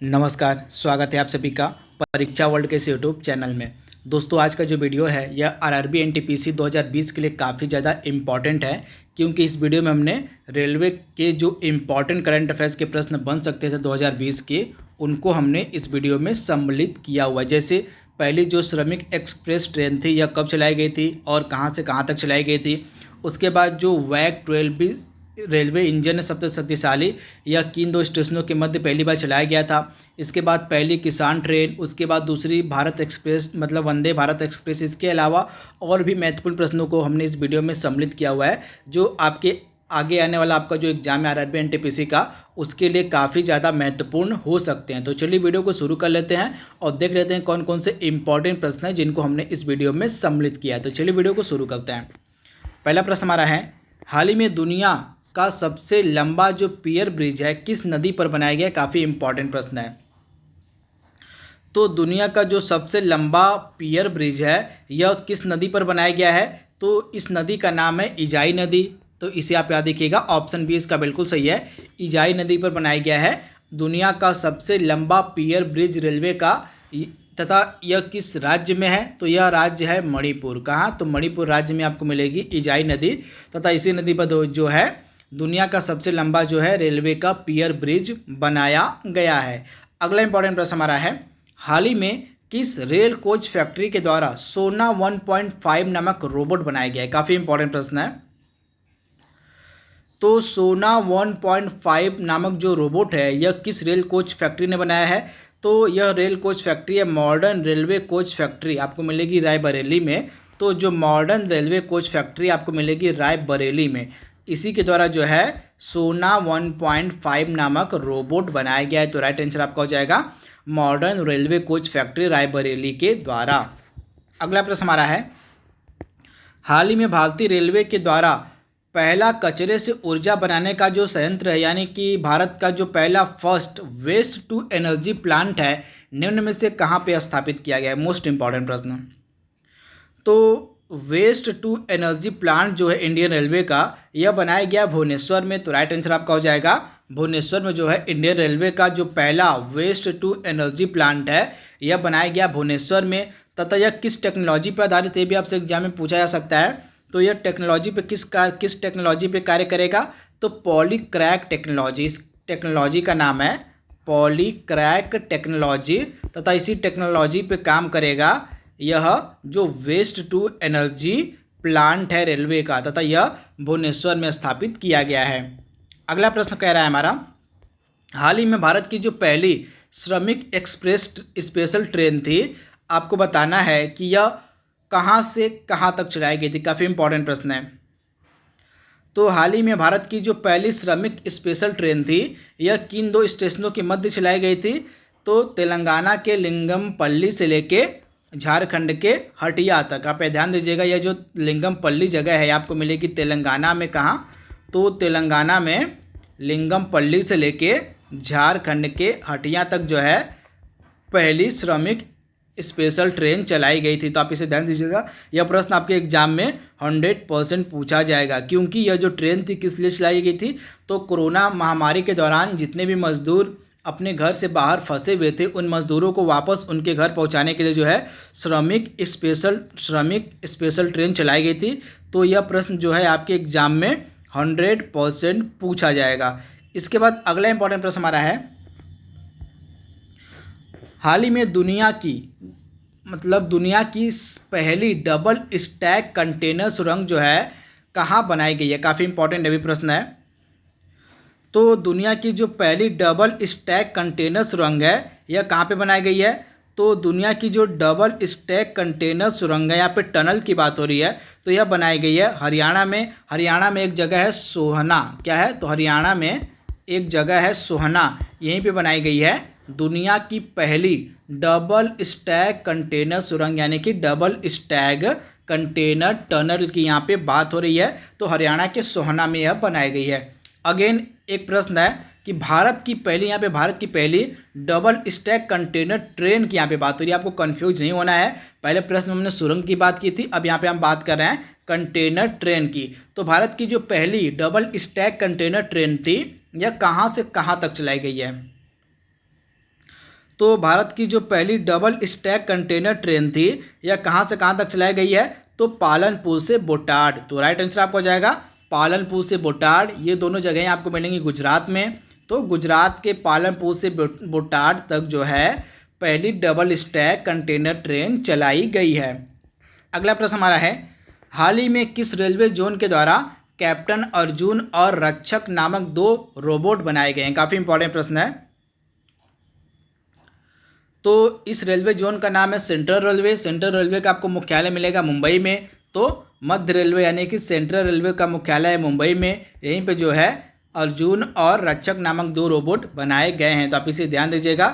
नमस्कार, स्वागत है आप सभी का परीक्षा वर्ल्ड के इस यूट्यूब चैनल में। दोस्तों, आज का जो वीडियो है यह आरआरबी एनटीपीसी 2020 के लिए काफ़ी ज़्यादा इम्पॉर्टेंट है, क्योंकि इस वीडियो में हमने रेलवे के जो इम्पॉर्टेंट करंट अफेयर्स के प्रश्न बन सकते थे 2020 के, उनको हमने इस वीडियो में सम्मिलित किया हुआ है। जैसे पहली जो श्रमिक एक्सप्रेस ट्रेन थी यह कब चलाई गई थी और कहाँ से कहाँ तक चलाई गई थी। उसके बाद जो वैग 12 रेलवे इंजन सबसे शक्तिशाली यह किन दो स्टेशनों के मध्य पहली बार चलाया गया था। इसके बाद पहली किसान ट्रेन, उसके बाद दूसरी भारत एक्सप्रेस मतलब वंदे भारत एक्सप्रेस। इसके अलावा और भी महत्वपूर्ण प्रश्नों को हमने इस वीडियो में सम्मिलित किया हुआ है, जो आपके आगे आने वाला आपका जो एग्जाम है आरआरबी एनटीपीसी का, उसके लिए काफ़ी ज़्यादा महत्वपूर्ण हो सकते हैं। तो चलिए वीडियो को शुरू कर लेते हैं और देख लेते हैं कौन कौन से इंपॉर्टेंट प्रश्न हैं जिनको हमने इस वीडियो में सम्मिलित किया है। तो चलिए वीडियो को शुरू करते हैं। पहला प्रश्न हमारा है, हाल ही में दुनिया का सबसे लंबा जो पियर ब्रिज है किस नदी पर बनाया गया है। काफ़ी इंपॉर्टेंट प्रश्न है। तो दुनिया का जो सबसे लंबा पियर ब्रिज है यह किस नदी पर बनाया गया है। तो इस नदी का नाम है इजाई नदी। तो इसे आप याद रखिएगा, ऑप्शन बी इसका बिल्कुल सही है। इजाई नदी पर बनाया गया है दुनिया का सबसे लंबा पियर ब्रिज रेलवे का, तथा यह किस राज्य में है। तो यह राज्य है मणिपुर। कहाँ? तो मणिपुर राज्य में आपको मिलेगी इजाई नदी, तथा इसी नदी पर जो है दुनिया का सबसे लंबा जो है रेलवे का पियर ब्रिज बनाया गया है। अगला इंपॉर्टेंट प्रश्न हमारा है, हाल ही में किस रेल कोच फैक्ट्री के द्वारा सोना 1.5 नामक रोबोट बनाया गया है। काफ़ी इंपॉर्टेंट प्रश्न है। तो सोना 1.5 नामक जो रोबोट है यह किस रेल कोच फैक्ट्री ने बनाया है। तो यह रेल कोच फैक्ट्री है मॉडर्न रेलवे कोच फैक्ट्री, आपको मिलेगी रायबरेली में। तो जो मॉडर्न रेलवे कोच फैक्ट्री आपको मिलेगी रायबरेली में, इसी के द्वारा जो है सोना 1.5 नामक रोबोट बनाया गया है। तो राइट आंसर आपका हो जाएगा modern railway coach factory Raebareli के द्वारा। अगला प्रश्न हमारा है, हाल ही में भारतीय रेलवे के द्वारा पहला कचरे से ऊर्जा बनाने का जो संयंत्र है, यानी कि भारत का जो पहला first waste to energy plant है, निम्न में से कहाँ पे स्थापित किया गया है। मोस्ट इंपॉर्टेंट प्रश्न। तो वेस्ट टू एनर्जी प्लांट जो है इंडियन रेलवे का, यह बनाया गया भुवनेश्वर में। तो राइट आंसर आपका हो जाएगा भुवनेश्वर में जो है इंडियन रेलवे का जो पहला वेस्ट टू एनर्जी प्लांट है यह बनाया गया भुवनेश्वर में। तथा यह किस टेक्नोलॉजी पर आधारित है भी आपसे एग्जाम में पूछा जा सकता है। तो यह टेक्नोलॉजी पे किस टेक्नोलॉजी पे कार्य करेगा। तो पॉलीक्रैक टेक्नोलॉजी, इस टेक्नोलॉजी का नाम है पॉलीक्रैक टेक्नोलॉजी। तथा इसी टेक्नोलॉजी पे काम करेगा यह जो वेस्ट टू एनर्जी प्लांट है रेलवे का, तथा यह भुवनेश्वर में स्थापित किया गया है। अगला प्रश्न कह रहा है हमारा, हाल ही में भारत की जो पहली श्रमिक एक्सप्रेस स्पेशल ट्रेन थी, आपको बताना है कि यह कहाँ से कहाँ तक चलाई गई थी। काफ़ी इंपॉर्टेंट प्रश्न है। तो हाल ही में भारत की जो पहली श्रमिक स्पेशल ट्रेन थी यह किन दो स्टेशनों के मध्य चलाई गई थी। तो तेलंगाना के लिंगमपल्ली से लेके झारखंड के हटिया तक। आप ध्यान दीजिएगा, यह जो लिंगमपल्ली जगह है आपको मिलेगी तेलंगाना में। कहाँ? तो तेलंगाना में लिंगमपल्ली से लेके झारखंड के हटिया तक जो है पहली श्रमिक स्पेशल ट्रेन चलाई गई थी। तो आप इसे ध्यान दीजिएगा, यह प्रश्न आपके एग्जाम में 100% पूछा जाएगा, क्योंकि यह जो ट्रेन थी किस लिए चलाई गई थी। तो कोरोना महामारी के दौरान जितने भी मजदूर अपने घर से बाहर फंसे हुए थे, उन मजदूरों को वापस उनके घर पहुंचाने के लिए जो है श्रमिक स्पेशल ट्रेन चलाई गई थी। तो यह प्रश्न जो है आपके एग्जाम में 100% पूछा जाएगा। इसके बाद अगला इंपॉर्टेंट प्रश्न हमारा है, हाल ही में दुनिया की पहली डबल स्टैक कंटेनर सुरंग जो है कहाँ बनाई गई है। काफ़ी इंपॉर्टेंट अभी प्रश्न है। तो दुनिया की जो पहली डबल स्टैक कंटेनर सुरंग है यह कहाँ पे बनाई गई है। तो दुनिया की जो डबल स्टैक कंटेनर सुरंग है, यहाँ पे टनल की बात हो रही है, तो यह बनाई गई है हरियाणा में। हरियाणा में एक जगह है सोहना। क्या है? तो हरियाणा में एक जगह है सोहना, यहीं पे बनाई गई है दुनिया की पहली डबल स्टैक कंटेनर सुरंग, यानी कि डबल स्टैक कंटेनर टनल की यहाँ पे बात हो रही है। तो हरियाणा के सोहना में यह बनाई गई है। अगेन एक प्रश्न है कि भारत की पहली डबल स्टैक कंटेनर ट्रेन की यहाँ पे बात हो रही है। आपको कंफ्यूज नहीं होना है, पहले प्रश्न में हमने सुरंग की बात की थी, अब यहाँ पे हम बात कर रहे हैं कंटेनर ट्रेन की। तो भारत की जो पहली डबल स्टैक कंटेनर ट्रेन थी यह कहाँ से कहाँ तक चलाई गई है। तो भारत की जो पहली डबल स्टैक कंटेनर ट्रेन थी यह कहाँ से कहाँ तक चलाई गई है, तो पालनपुर से बोटाड। तो राइट आंसर आपको हो जाएगा पालनपुर से बोटाड। ये दोनों जगहें आपको मिलेंगी गुजरात में। तो गुजरात के पालनपुर से बोटाड तक जो है पहली डबल स्टैक कंटेनर ट्रेन चलाई गई है। अगला प्रश्न हमारा है, हाल ही में किस रेलवे जोन के द्वारा कैप्टन अर्जुन और रक्षक नामक 2 रोबोट बनाए गए हैं। काफ़ी इंपॉर्टेंट प्रश्न है। तो इस रेलवे जोन का नाम है सेंट्रल रेलवे। सेंट्रल रेलवे का आपको मुख्यालय मिलेगा मुंबई में। तो मध्य रेलवे यानी कि सेंट्रल रेलवे का मुख्यालय है मुंबई में। यहीं पे जो है अर्जुन और रक्षक नामक 2 रोबोट बनाए गए हैं। तो आप इसे ध्यान दीजिएगा,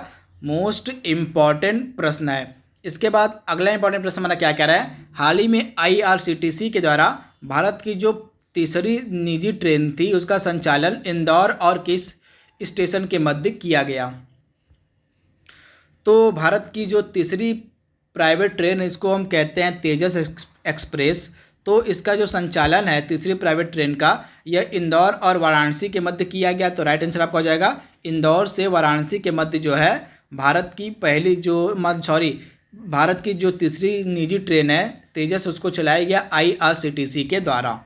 मोस्ट इम्पॉर्टेंट प्रश्न है। इसके बाद अगला इंपॉर्टेंट प्रश्न हमारा क्या कह रहा है, हाल ही में IRCTC के द्वारा भारत की जो तीसरी निजी ट्रेन थी उसका संचालन इंदौर और किस स्टेशन के मध्य किया गया। तो भारत की जो तीसरी प्राइवेट ट्रेन, इसको हम कहते हैं तेजस एक्सप्रेस। तो इसका जो संचालन है तीसरी प्राइवेट ट्रेन का, यह इंदौर और वाराणसी के मध्य किया गया। तो राइट आंसर आपका हो जाएगा इंदौर से वाराणसी के मध्य जो है भारत की पहली भारत की जो तीसरी निजी ट्रेन है तेजस, उसको चलाया गया IRCTC के द्वारा।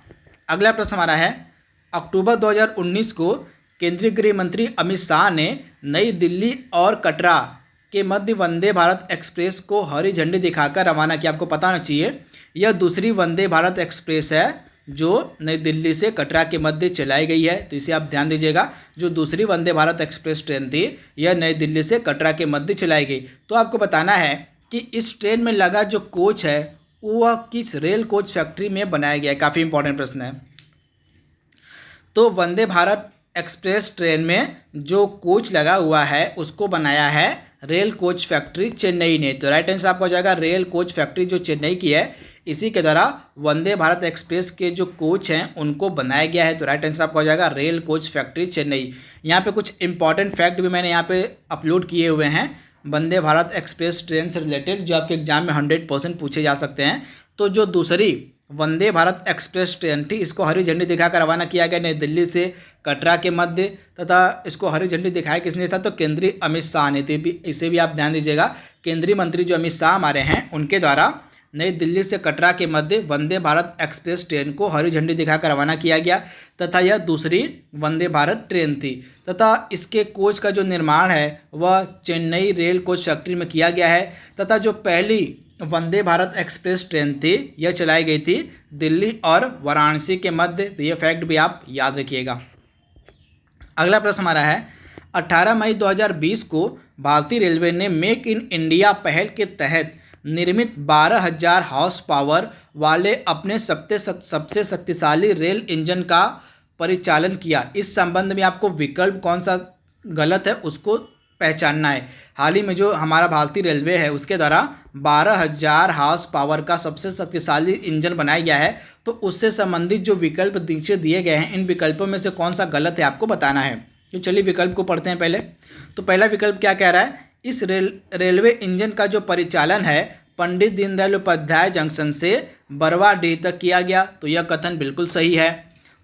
अगला प्रश्न हमारा है, अक्टूबर 2019 को केंद्रीय गृह मंत्री अमित शाह ने नई दिल्ली और कटरा के मध्य वंदे भारत एक्सप्रेस को हरी झंडी दिखाकर रवाना किया। आपको पता होना चाहिए यह दूसरी वंदे भारत एक्सप्रेस है जो नई दिल्ली से कटरा के मध्य चलाई गई है। तो इसे आप ध्यान दीजिएगा, जो दूसरी वंदे भारत एक्सप्रेस ट्रेन थी यह नई दिल्ली से कटरा के मध्य चलाई गई। तो आपको बताना है कि इस ट्रेन में लगा जो कोच है वह किस रेल कोच फैक्ट्री में बनाया गया है। काफ़ी इंपॉर्टेंट प्रश्न है। तो वंदे भारत एक्सप्रेस ट्रेन में जो कोच लगा हुआ है उसको बनाया है रेल कोच फैक्ट्री चेन्नई ने। तो राइट आंसर आपको हो जाएगा रेल कोच फैक्ट्री जो चेन्नई की है, इसी के द्वारा वंदे भारत एक्सप्रेस के जो कोच हैं उनको बनाया गया है। तो राइट आंसर आपका हो जाएगा रेल कोच फैक्ट्री चेन्नई। यहाँ पे कुछ इंपॉर्टेंट फैक्ट भी मैंने यहाँ पे अपलोड किए हुए हैं वंदे भारत एक्सप्रेस ट्रेन से रिलेटेड, जो आपके एग्जाम में 100% पूछे जा सकते हैं। तो जो दूसरी वंदे भारत एक्सप्रेस ट्रेन थी इसको हरी झंडी दिखाकर रवाना किया गया नई दिल्ली से कटरा के मध्य, तथा इसको हरी झंडी दिखाया किसने था, तो केंद्रीय अमित शाह ने थी। इसे भी आप ध्यान दीजिएगा, केंद्रीय मंत्री जो अमित शाह हमारे हैं उनके द्वारा नई दिल्ली से कटरा के मध्य वंदे भारत एक्सप्रेस ट्रेन को हरी झंडी दिखाकर रवाना किया गया, तथा यह दूसरी वंदे भारत ट्रेन थी। तथा इसके कोच का जो निर्माण है वह चेन्नई रेल कोच फैक्ट्री में किया गया है। तथा जो पहली वंदे भारत एक्सप्रेस ट्रेन थी यह चलाई गई थी दिल्ली और वाराणसी के मध्य। तो ये फैक्ट भी आप याद रखिएगा। अगला प्रश्न हमारा है, 18 मई 2020 को भारतीय रेलवे ने मेक इन इंडिया पहल के तहत निर्मित 12,000 हॉर्स पावर वाले अपने सबसे शक्तिशाली रेल इंजन का परिचालन किया। इस संबंध में आपको विकल्प कौन सा गलत है उसको पहचानना है। हाल ही में जो हमारा भारतीय रेलवे है उसके द्वारा 12,000 हॉर्स पावर का सबसे शक्तिशाली इंजन बनाया गया है। तो उससे संबंधित जो विकल्प नीचे दिए गए हैं इन विकल्पों में से कौन सा गलत है आपको बताना है। तो चलिए विकल्प को पढ़ते हैं पहले। तो पहला विकल्प क्या कह रहा है, इस रेलवे इंजन का जो परिचालन है पंडित दीनदयाल उपाध्याय जंक्शन से बरवाडीह तक किया गया। तो यह कथन बिल्कुल सही है।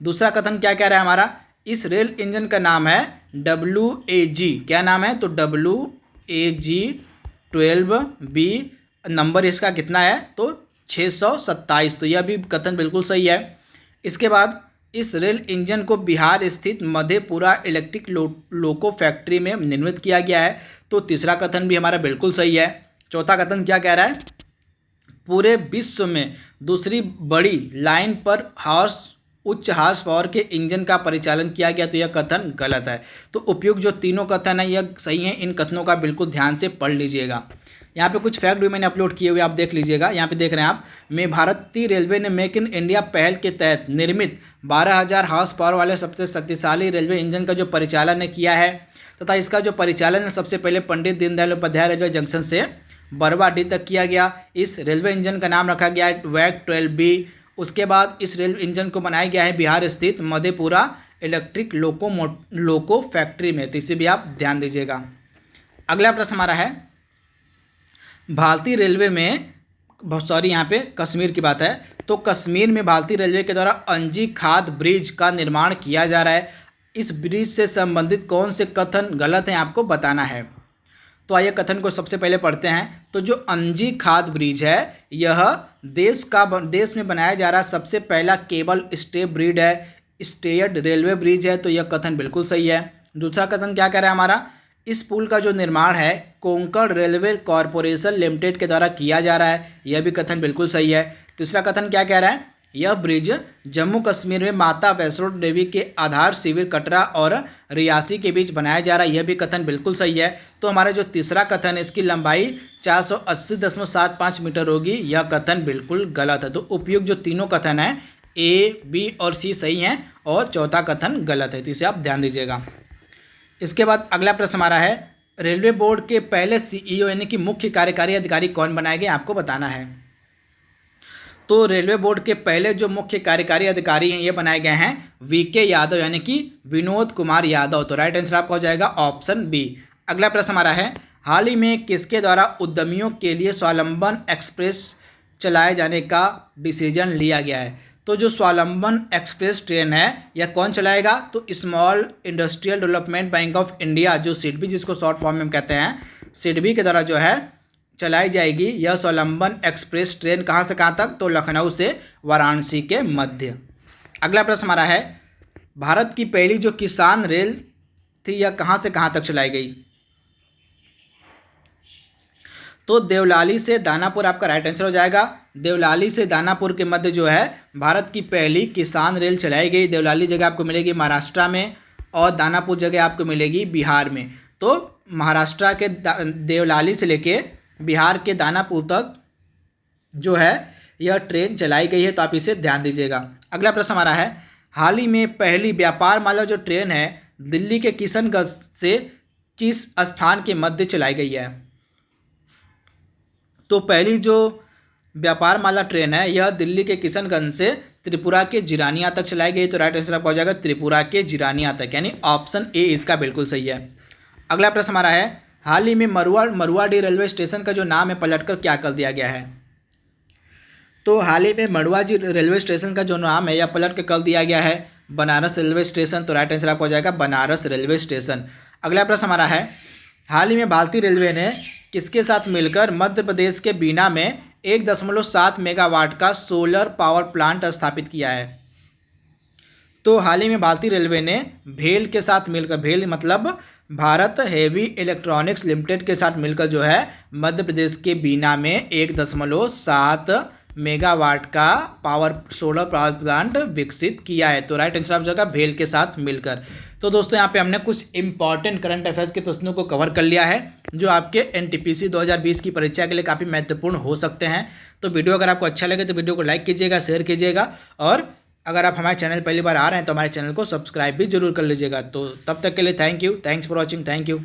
दूसरा कथन क्या कह रहा है हमारा, इस रेल इंजन का नाम है WAG। क्या नाम है, तो WAG 12B। नंबर इसका कितना है, तो 627। तो यह भी कथन बिल्कुल सही है। इसके बाद इस रेल इंजन को बिहार स्थित मधेपुरा इलेक्ट्रिक लोको फैक्ट्री में निर्मित किया गया है। तो तीसरा कथन भी हमारा बिल्कुल सही है। चौथा कथन क्या कह रहा है, पूरे विश्व में दूसरी बड़ी लाइन पर उच्च हॉर्स पावर के इंजन का परिचालन किया गया। तो यह कथन गलत है। तो उपयुक्त जो तीनों कथन है यह सही है। इन कथनों का बिल्कुल ध्यान से पढ़ लीजिएगा। यहाँ पे कुछ फैक्ट भी मैंने अपलोड किए हुए आप देख लीजिएगा। यहाँ पे देख रहे हैं आप, भारतीय रेलवे ने मेक इन इंडिया पहल के तहत निर्मित 12,000 हॉर्स पावर वाले सबसे शक्तिशाली रेलवे इंजन का जो परिचालन किया है, तथा इसका जो परिचालन सबसे पहले पंडित दीनदयाल उपाध्याय रेलवे जंक्शन से बरवाडीह तक किया गया। इस रेलवे इंजन का नाम रखा गया है WAG 12B। उसके बाद इस रेल इंजन को बनाया गया है बिहार स्थित मधेपुरा इलेक्ट्रिक लोको फैक्ट्री में। तो इसे भी आप ध्यान दीजिएगा। अगला प्रश्न हमारा है, भारतीय रेलवे में यहाँ पे कश्मीर की बात है। तो कश्मीर में भारतीय रेलवे के द्वारा अंजी खाद ब्रिज का निर्माण किया जा रहा है। इस ब्रिज से संबंधित कौन से कथन गलत हैं आपको बताना है। तो आइए कथन को सबसे पहले पढ़ते हैं। तो जो अंजी खाद ब्रिज है यह देश में बनाया जा रहा सबसे पहला केबल स्टे ब्रिज है, स्टेयर्ड रेलवे ब्रिज है, तो यह कथन बिल्कुल सही है। दूसरा कथन क्या कह रहा है हमारा, इस पुल का जो निर्माण है कोंकण रेलवे कॉरपोरेशन लिमिटेड के द्वारा किया जा रहा है, यह भी कथन बिल्कुल सही है। तीसरा कथन क्या कह रहा है, यह ब्रिज जम्मू कश्मीर में माता वैष्णो देवी के आधार शिविर कटरा और रियासी के बीच बनाया जा रहा है, यह भी कथन बिल्कुल सही है। तो हमारा जो तीसरा कथन है इसकी लंबाई 480.75 मीटर होगी, यह कथन बिल्कुल गलत है। तो उपयुक्त जो तीनों कथन हैं ए, बी और सी सही हैं और चौथा कथन गलत है, तो इसे आप ध्यान दीजिएगा। इसके बाद अगला प्रश्न हमारा है, रेलवे बोर्ड के पहले सीईओ यानी कि मुख्य कार्यकारी अधिकारी कौन बनाए गए, आपको बताना है। तो रेलवे बोर्ड के पहले जो मुख्य कार्यकारी अधिकारी हैं ये बनाए गए हैं वीके यादव यानी कि विनोद कुमार यादव, तो राइट आंसर आपका हो जाएगा ऑप्शन बी। अगला प्रश्न हमारा है, हाल ही में किसके द्वारा उद्यमियों के लिए स्वावलंबन एक्सप्रेस चलाए जाने का डिसीजन लिया गया है। तो जो स्वावलंबन एक्सप्रेस ट्रेन है यह कौन चलाएगा, तो small industrial development bank of India जो सिडबी जिसको शॉर्ट फॉर्म में हम कहते हैं, सिडबी के द्वारा जो है चलाई जाएगी यह स्वावलंबन एक्सप्रेस ट्रेन। कहाँ से कहाँ तक, तो लखनऊ से वाराणसी के मध्य। अगला प्रश्न हमारा है, भारत की पहली जो किसान रेल थी यह कहाँ से कहाँ तक चलाई गई। तो देवलाली से दानापुर आपका राइट आंसर हो जाएगा। देवलाली से दानापुर के मध्य जो है भारत की पहली किसान रेल चलाई गई। देवलाली जगह आपको मिलेगी महाराष्ट्र में और दानापुर जगह आपको मिलेगी बिहार में। तो महाराष्ट्र के देवलाली से लेके बिहार के दानापुर तक जो है यह ट्रेन चलाई गई है, तो आप इसे ध्यान दीजिएगा। अगला प्रश्न हमारा है, हाल ही में पहली व्यापार माला जो ट्रेन है दिल्ली के किशनगंज से किस स्थान के मध्य चलाई गई है। तो पहली जो व्यापार माला ट्रेन है यह दिल्ली के किशनगंज से त्रिपुरा के जिरानिया तक चलाई गई, तो राइट आंसर आपका हो जाएगा त्रिपुरा के जिरानिया तक, यानी ऑप्शन ए इसका बिल्कुल सही है। अगला प्रश्न हमारा है, हाल ही में मरुआडीह रेलवे स्टेशन का जो नाम है पलटकर क्या कर दिया गया है। तो हाल ही में मरुआडीह रेलवे स्टेशन का जो नाम है यह पलट कर कर दिया गया है बनारस रेलवे स्टेशन, तो राइट आंसर आपका हो जाएगा बनारस रेलवे स्टेशन। अगला प्रश्न हमारा है, हाल ही में भारतीय रेलवे ने किसके साथ मिलकर मध्य प्रदेश के बीना में 1.7 मेगावाट का सोलर पावर प्लांट स्थापित किया है। तो हाल ही में भारतीय रेलवे ने भेल के साथ मिलकर, भेल मतलब भारत हेवी इलेक्ट्रॉनिक्स लिमिटेड के साथ मिलकर जो है मध्य प्रदेश के बीना में 1.7 मेगावाट का सोलर पावर प्लांट विकसित किया है, तो राइट आंसर आप जाएगा भेल के साथ मिलकर। तो दोस्तों यहाँ पे हमने कुछ इंपॉर्टेंट करंट अफेयर्स के प्रश्नों को कवर कर लिया है जो आपके एनटीपीसी 2020 की परीक्षा के लिए काफ़ी महत्वपूर्ण हो सकते हैं। तो वीडियो अगर आपको अच्छा लगे तो वीडियो को लाइक कीजिएगा, शेयर कीजिएगा, और अगर आप हमारे चैनल पहली बार आ रहे हैं तो हमारे चैनल को सब्सक्राइब भी जरूर कर लीजिएगा। तो तब तक के लिए thank you, thanks for watching, thank you.